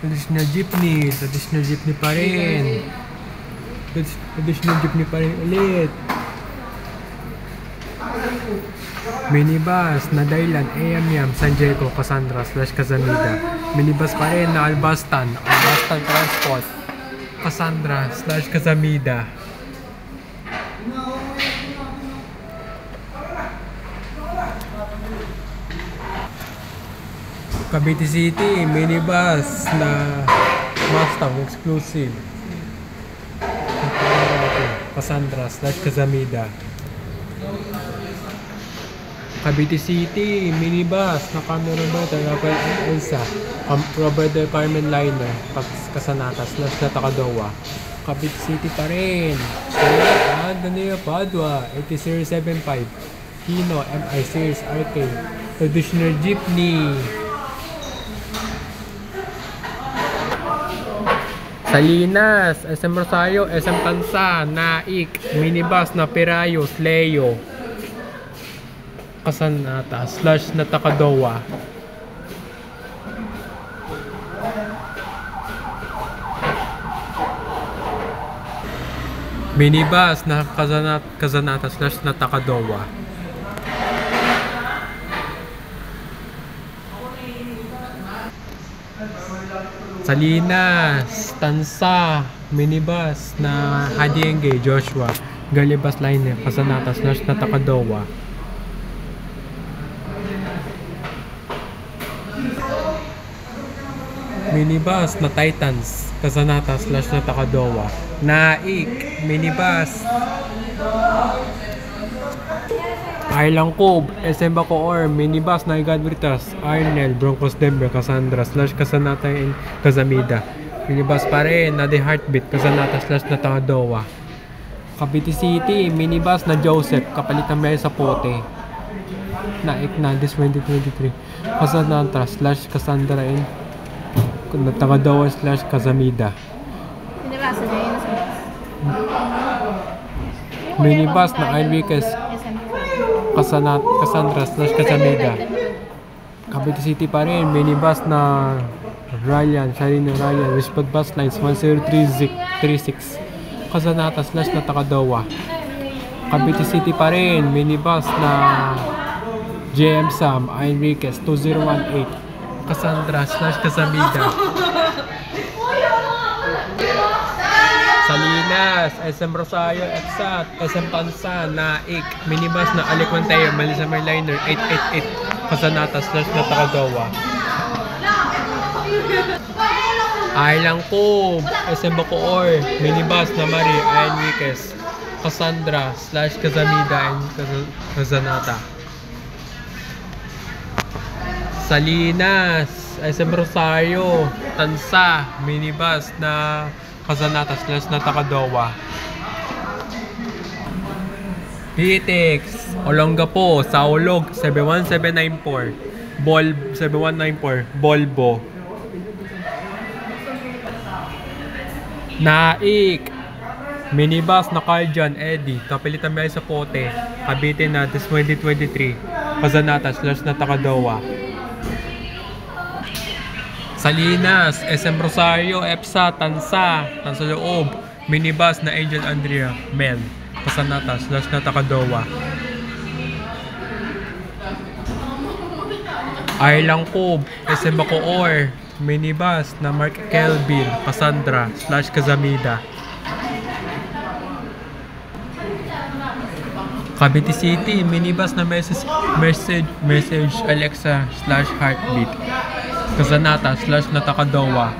Traditional jeepney pa rin. Traditional jeepney pa rin ulit. Minibus na Dailan, AMM, San Diego, Cassandra / Casamida. Minibus pa rin na Albastan Transport, Cassandra / Casamida. Cavite City, minibus na Mustang exclusive, Cassandra / Casamida. Cavite City, minibus na Camero Better, Rafael and Elsa, Roberto Carmen Liner, Casanata / Natakadowa. Cavite City pa rin. Danilo Padua, 8075, Kino, MI Series Arcade, Traditional Jeepney. Salinas, SM Rosario, SM Tansa, Naik, minibus na Pirayos, Leo, Casanata / Natakadowa. Minibus na Casanata / Natakadowa. Salinas, Tansa, minibus na Hadienge, Joshua, Galibas Liner, Casanata / Natakadowa. Minibus na Titans, Casanata / Natakadowa. Naik, minibus. Island Cove, SM Bacoor, minibus na Godbritas, Arnel, Broncos Denver, Cassandra / Casanata and Casamida. Minibus pa rin na The Heartbeat, Casanata / Natakadowa. Cavite City, minibus na Joseph, Kapalitan May sa Pote, Naik na this 2023, Casanata / Cassandra and Natakadowa / Casamida. Minibus na Enriquez, Cassandra / Casamida. Cavite City pa rin, minibus na Sharino Ryan, Respond Bus Lines 10336, Casanata / Natakadowa. Cavite City pa rin, minibus na JM Sam, Enriquez 2018, Cassandra / Casamida. Salinas, SM Rosario, EXAT, SM Tansa, Naik, minibus na Aliquanteo, Melissa Merliner 888, Casanata / Natakadowa. Island Cove, SM Bacoor, minibus na Marie Enriquez, Cassandra / Casamida and Casanata. Salinas, SM Rosario, Tansa, minibus na Casanata / Natakadowa. Hitix, Olongapo, Saulog 71794, 7194, Volvo. Naik, minibus na Carjan, Eddie, Kapilitan May sa Pote, Cavite na this 2023, Casanata / Natakadowa. Salinas, SM Rosario, EPSA, Tansa Loob, minibus na Angel Andrea, Mel, Casanata / Natakadowa. Island Cove, SM Bacoor, minibus na Mark Kelvin, Cassandra / Casamida. Cavite City, minibus na Message Alexa / Heartbeat, Casanata / Natakadowa.